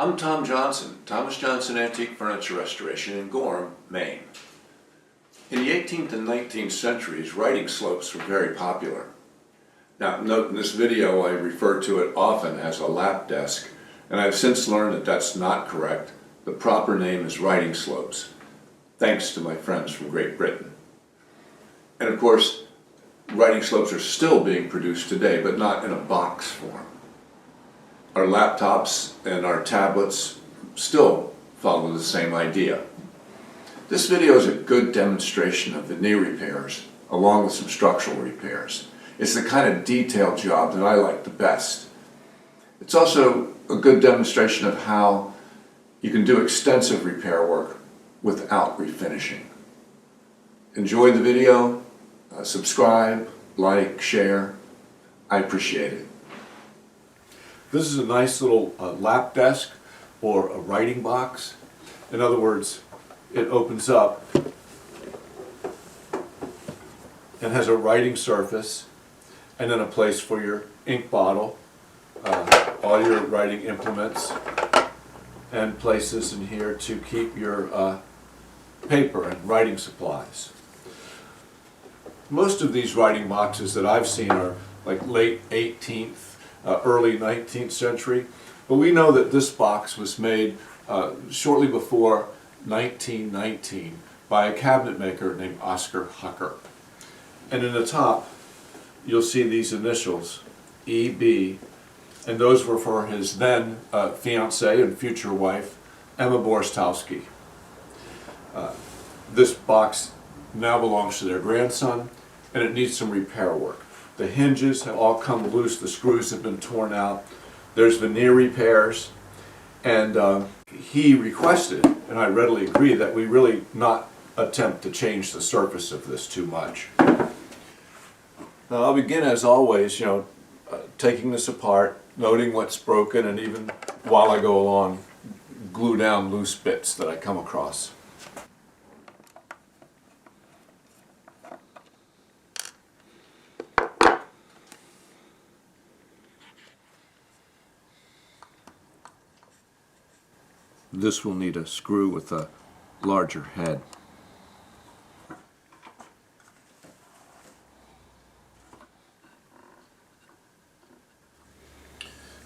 I'm Tom Johnson, Thomas Johnson Antique Furniture Restoration in Gorham, Maine. In the 18th and 19th centuries, writing slopes were very popular. Now, note in this video I refer to it often as a lap desk, and I've since learned that that's not correct. The proper name is writing slopes, thanks to my friends from Great Britain. And of course, writing slopes are still being produced today, but not in a box form. Our laptops and our tablets still follow the same idea. This video is a good demonstration of veneer repairs, along with some structural repairs. It's the kind of detailed job that I like the best. It's also a good demonstration of how you can do extensive repair work without refinishing. Enjoy the video, subscribe, like, share. I appreciate it. This is a nice little lap desk or a writing box. In other words, it opens up and has a writing surface and then a place for your ink bottle, all your writing implements, and places in here to keep your paper and writing supplies. Most of these writing boxes that I've seen are like late 18th, early 19th century, but we know that this box was made shortly before 1919 by a cabinet maker named Oscar Hucker. And in the top you'll see these initials, E.B., and those were for his then fiancée and future wife, Emma Borstowski. This box now belongs to their grandson, and it needs some repair work. The hinges have all come loose, the screws have been torn out, there's veneer repairs, and he requested, and I readily agree, that we really not attempt to change the surface of this too much. Now I'll begin, as always, taking this apart, noting what's broken, and even while I go along, glue down loose bits that I come across. This will need a screw with a larger head.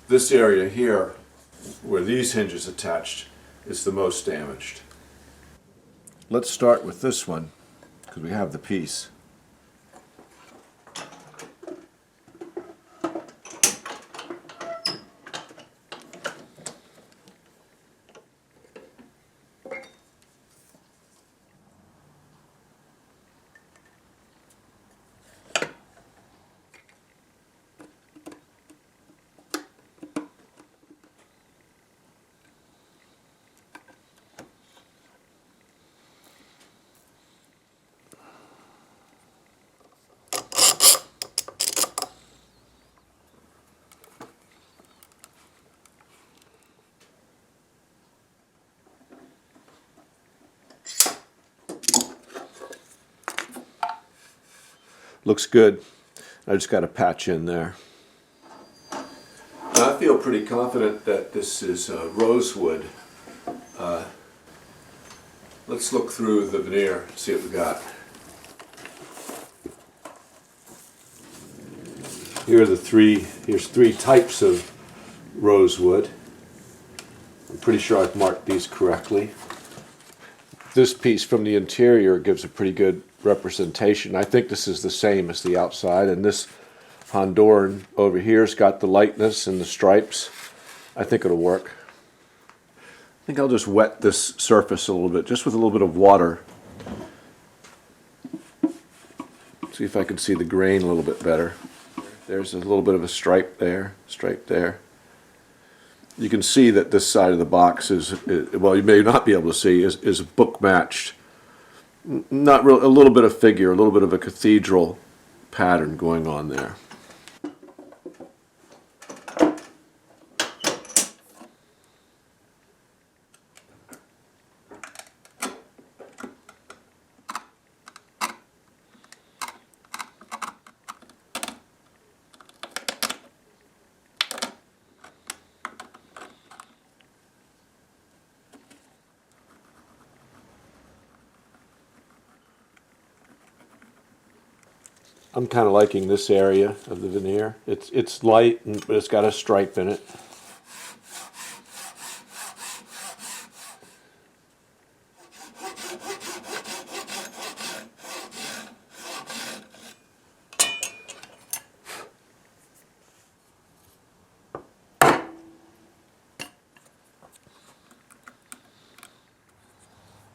This area here, where these hinges attached, is the most damaged. Let's start with this one, because we have the piece. Looks good. I just got a patch in there. I feel pretty confident that this is rosewood. Let's look through the veneer, see what we got. Here's three types of rosewood. I'm pretty sure I've marked these correctly. This piece from the interior gives a pretty good representation. I think this is the same as the outside, and this Honduran over here's got the lightness and the stripes. I think it'll work. I think I'll just wet this surface a little bit, just with a little bit of water. See if I can see the grain a little bit better. There's a little bit of a stripe there, stripe there. You can see that this side of the box is well, you may not be able to see, is book matched. Not real, a little bit of figure, a little bit of a cathedral pattern going on there. I'm kind of liking this area of the veneer. It's light, but it's got a stripe in it.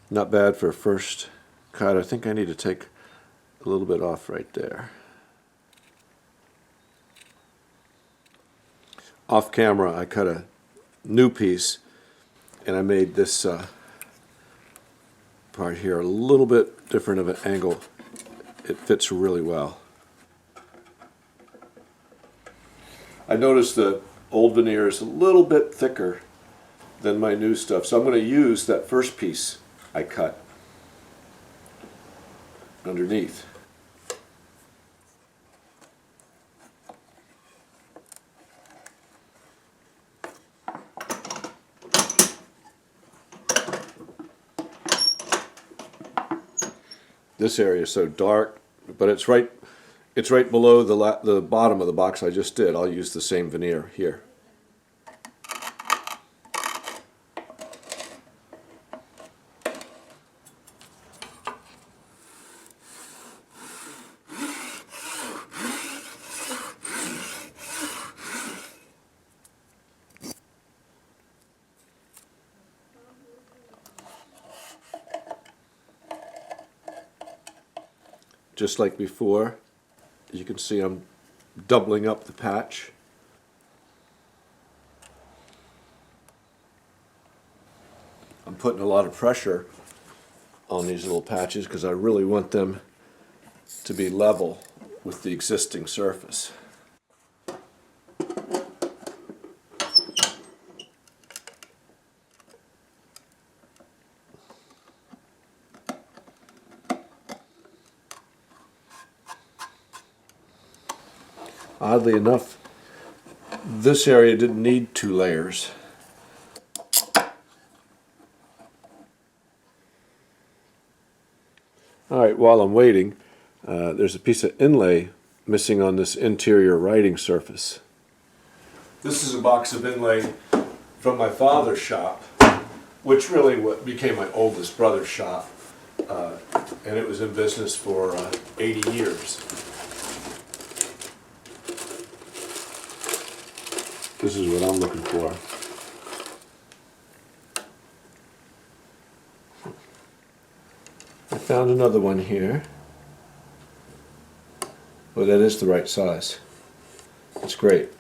Not bad for a first cut. I think I need to take a little bit off right there. Off camera, I cut a new piece, and I made this part here a little bit different of an angle. It fits really well. I noticed the old veneer is a little bit thicker than my new stuff, so I'm going to use that first piece I cut underneath. This area is so dark, but it's right below the bottom of the box I just did. I'll use the same veneer here. Just like before, you can see I'm doubling up the patch. I'm putting a lot of pressure on these little patches because I really want them to be level with the existing surface. Oddly enough, this area didn't need 2 layers. Alright, while I'm waiting, there's a piece of inlay missing on this interior writing surface. This is a box of inlay from my father's shop, which really what became my oldest brother's shop, and it was in business for 80 years. This is what I'm looking for. I found another one here. Well, that is the right size. It's great.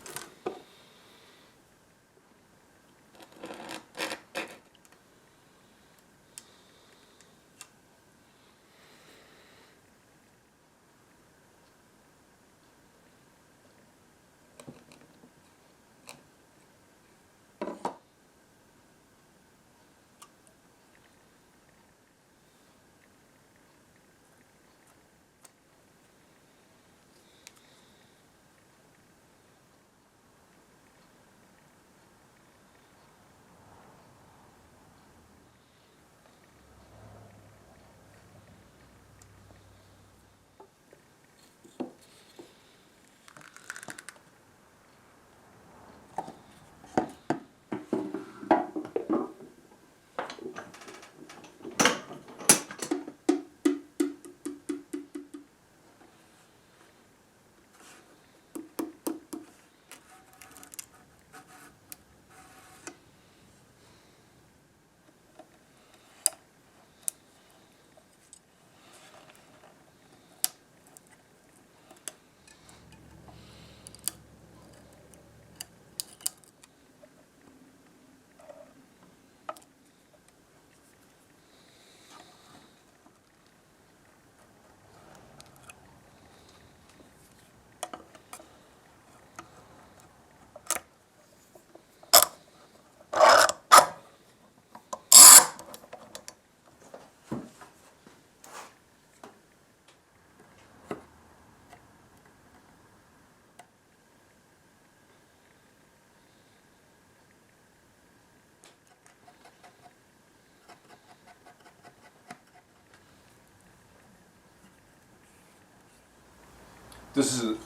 This is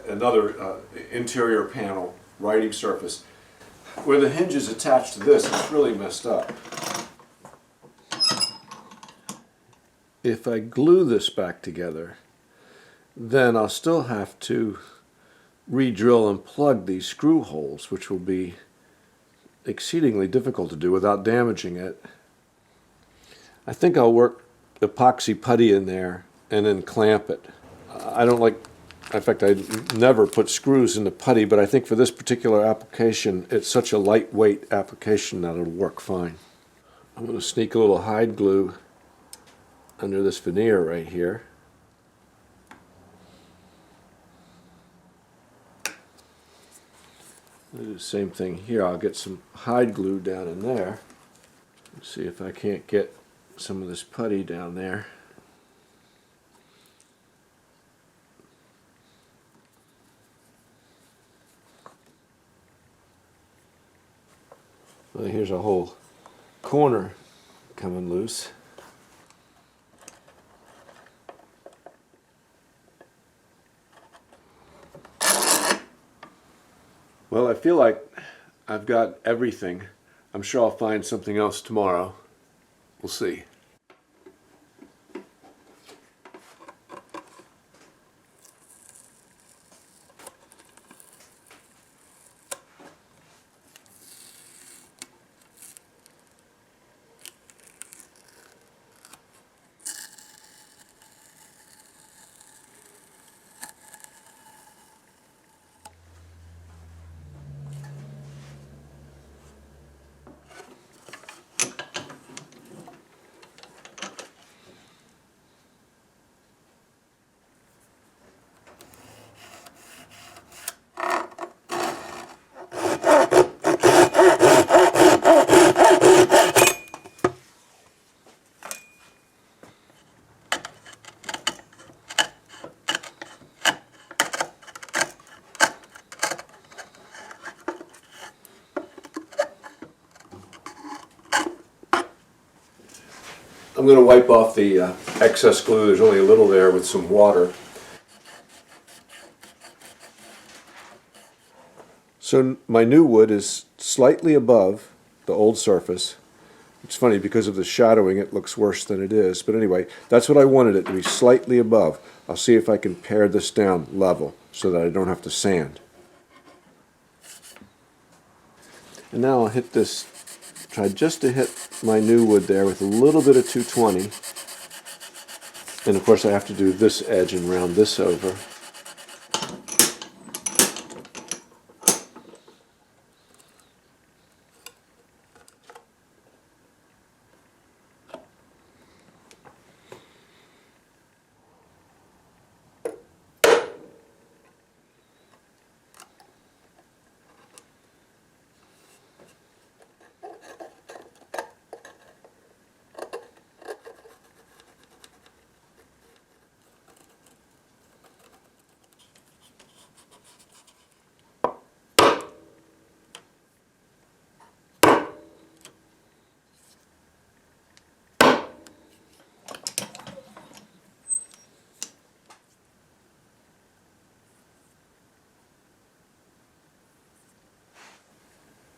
another interior panel, writing surface. Where the hinge is attached to this, it's really messed up. If I glue this back together, then I'll still have to re-drill and plug these screw holes, which will be exceedingly difficult to do without damaging it. I think I'll work epoxy putty in there and then clamp it. I don't like, in fact, I never put screws into putty, but I think for this particular application, it's such a lightweight application that it'll work fine. I'm going to sneak a little hide glue under this veneer right here. I'll do the same thing here. I'll get some hide glue down in there. Let's see if I can't get some of this putty down there. Well, here's a whole corner coming loose. Well, I feel like I've got everything. I'm sure I'll find something else tomorrow. We'll see. I'm going to wipe off the excess glue. There's only a little there with some water. So my new wood is slightly above the old surface. It's funny, because of the shadowing it looks worse than it is. But anyway, that's what I wanted it to be, slightly above. I'll see if I can pare this down level so that I don't have to sand. And now I'll hit this, try just to hit my new wood there with a little bit of 220. And of course I have to do this edge and round this over.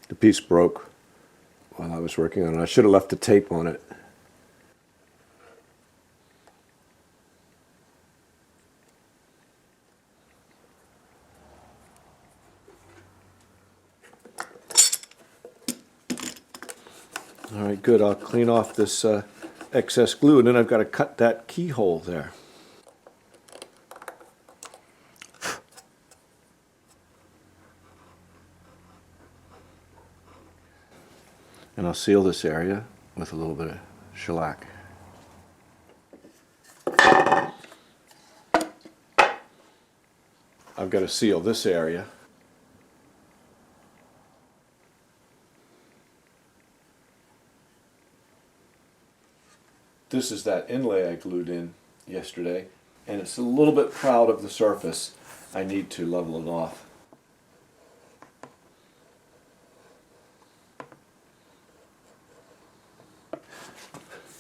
The piece broke while I was working on it. I should have left the tape on it. All right, good. I'll clean off this excess glue, and then I've got to cut that keyhole there. And I'll seal this area with a little bit of shellac. I've got to seal this area. This is that inlay I glued in yesterday, and it's a little bit proud of the surface. I need to level it off.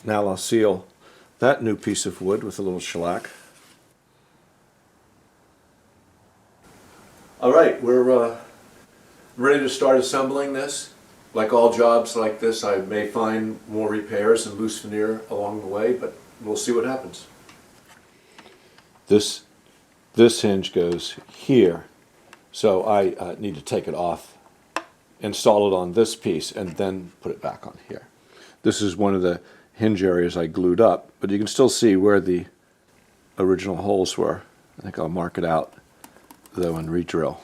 Now I'll seal that new piece of wood with a little shellac. we're ready to start assembling this. Like all jobs like this, I may find more repairs and loose veneer along the way, but we'll see what happens. This hinge goes here, so I need to take it off, install it on this piece, and then put it back on here. This is one of the hinge areas I glued up, but you can still see where the original holes were. I think I'll mark it out though and re-drill.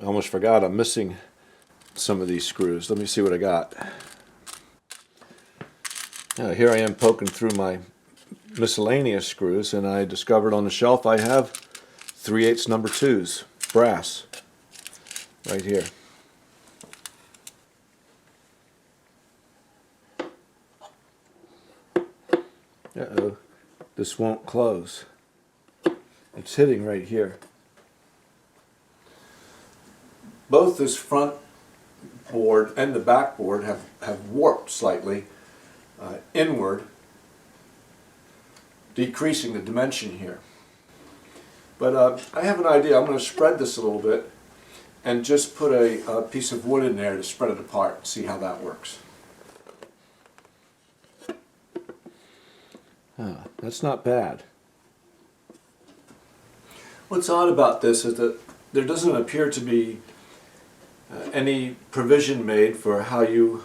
I almost forgot I'm missing some of these screws. Let me see what I got. Here I am poking through my miscellaneous screws, and I discovered on the shelf I have 3/8 number 2s, brass, right here. Uh-oh, this won't close. It's hitting right here. Both this front board and the back board have warped slightly inward, decreasing the dimension here. But I have an idea. I'm going to spread this a little bit and just put a piece of wood in there to spread it apart and see how that works. That's not bad. What's odd about this is that there doesn't appear to be any provision made for how you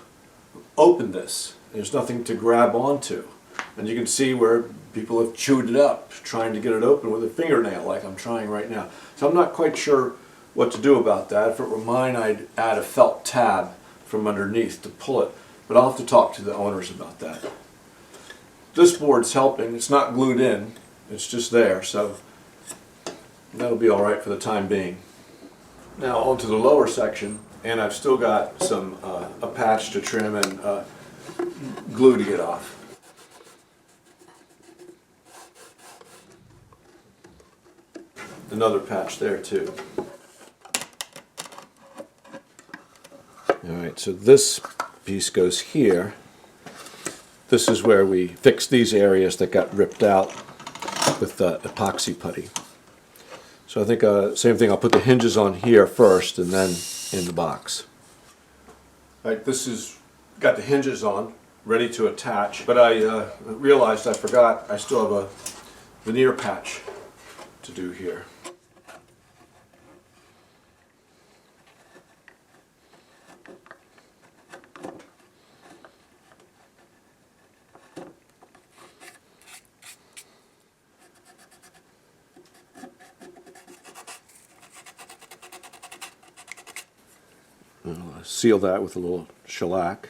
open this. There's nothing to grab onto. And you can see where people have chewed it up trying to get it open with a fingernail like I'm trying right now. So I'm not quite sure what to do about that. If it were mine, I'd add a felt tab from underneath to pull it. But I'll have to talk to the owners about that. This board's helping. It's not glued in. It's just there. So that'll be all right for the time being. Now onto the lower section, and I've still got some a patch to trim and glue to get off. Another patch there too. Alright, so this piece goes here. This is where we fix these areas that got ripped out with epoxy putty. So I think same thing, I'll put the hinges on here first and then in the box. Alright, this is got the hinges on, ready to attach, but I realized I forgot I still have a veneer patch to do here. I'll seal that with a little shellac.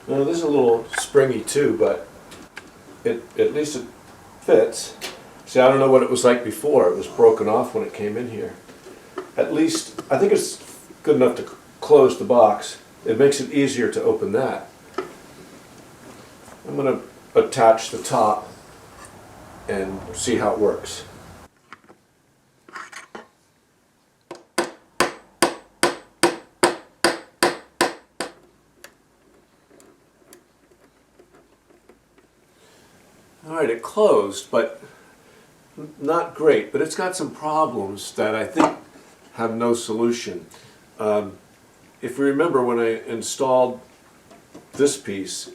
Now this is a little springy too, but at least it fits. See, I don't know what it was like before. It was broken off when it came in here. At least, I think it's good enough to close the box. It makes it easier to open that. I'm going to attach the top and see how it works. Alright, it closed, but not great, but it's got some problems that I think have no solution. If you remember when I installed this piece,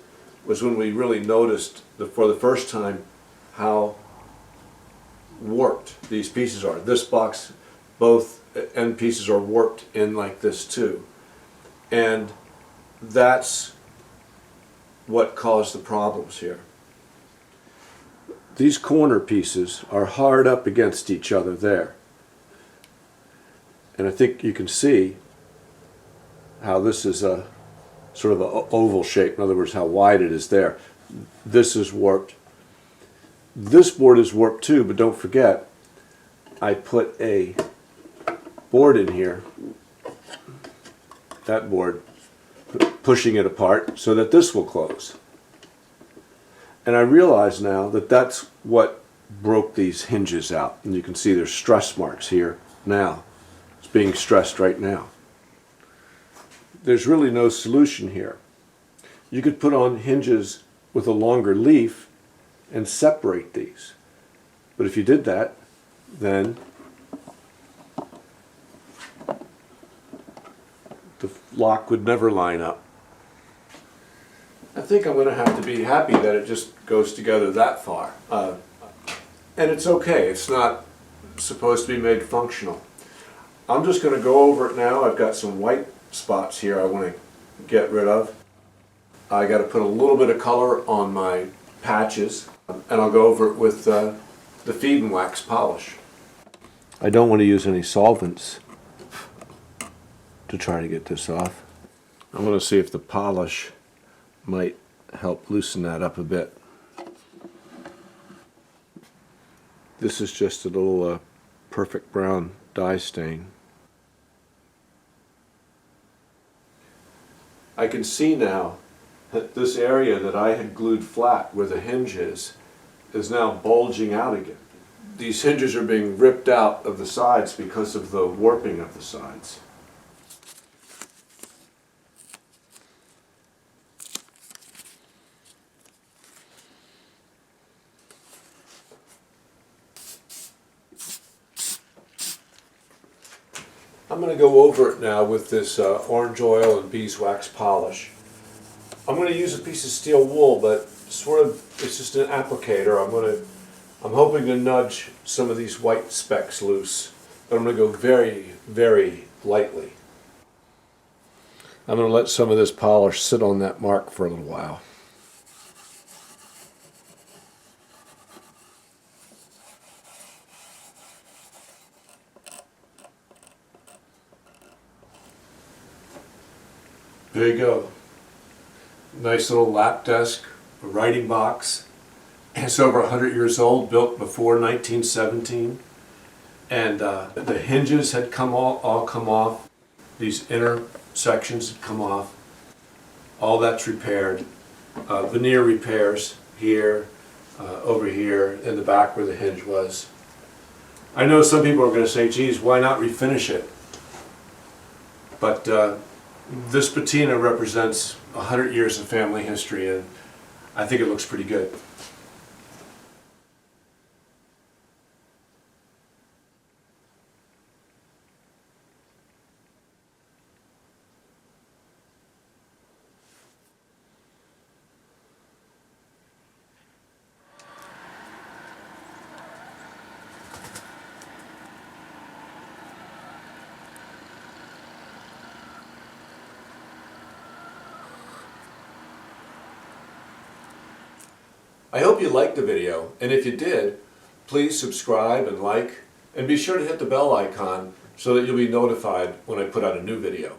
was when we really noticed for the first time how warped these pieces are. This box, both end pieces are warped in like this too. And that's what caused the problems here. These corner pieces are hard up against each other there. And I think you can see how this is a sort of an oval shape, in other words, how wide it is there. This is warped. This board is warped too, but don't forget, I put a board in here, that board, pushing it apart so that this will close. And I realize now that that's what broke these hinges out. And you can see there's stress marks here now. It's being stressed right now. There's really no solution here. You could put on hinges with a longer leaf and separate these. But if you did that, then the lock would never line up. I think I'm going to have to be happy that it just goes together that far. And it's okay, it's not supposed to be made functional. I'm just going to go over it now. I've got some white spots here I want to get rid of. I got to put a little bit of color on my patches, and I'll go over it with the feed and wax polish. I don't want to use any solvents to try to get this off. I'm going to see if the polish might help loosen that up a bit. This is just a little perfect brown dye stain. I can see now that this area that I had glued flat where the hinge is now bulging out again. These hinges are being ripped out of the sides because of the warping of the sides. I'm going to go over it now with this orange oil and beeswax polish. I'm going to use a piece of steel wool, but sort of it's just an applicator. I'm hoping to nudge some of these white specks loose, but I'm going to go very, very lightly. I'm going to let some of this polish sit on that mark for a little while. There you go. Nice little lap desk, a writing box. It's over 100 years old, built before 1917. And the hinges had all come off. These inner sections had come off. All that's repaired. Veneer repairs here, over here, in the back where the hinge was. I know some people are going to say, geez, why not refinish it? But this patina represents 100 years of family history, and I think it looks pretty good. I hope you liked the video, and if you did, please subscribe and like, and be sure to hit the bell icon so that you'll be notified when I put out a new video.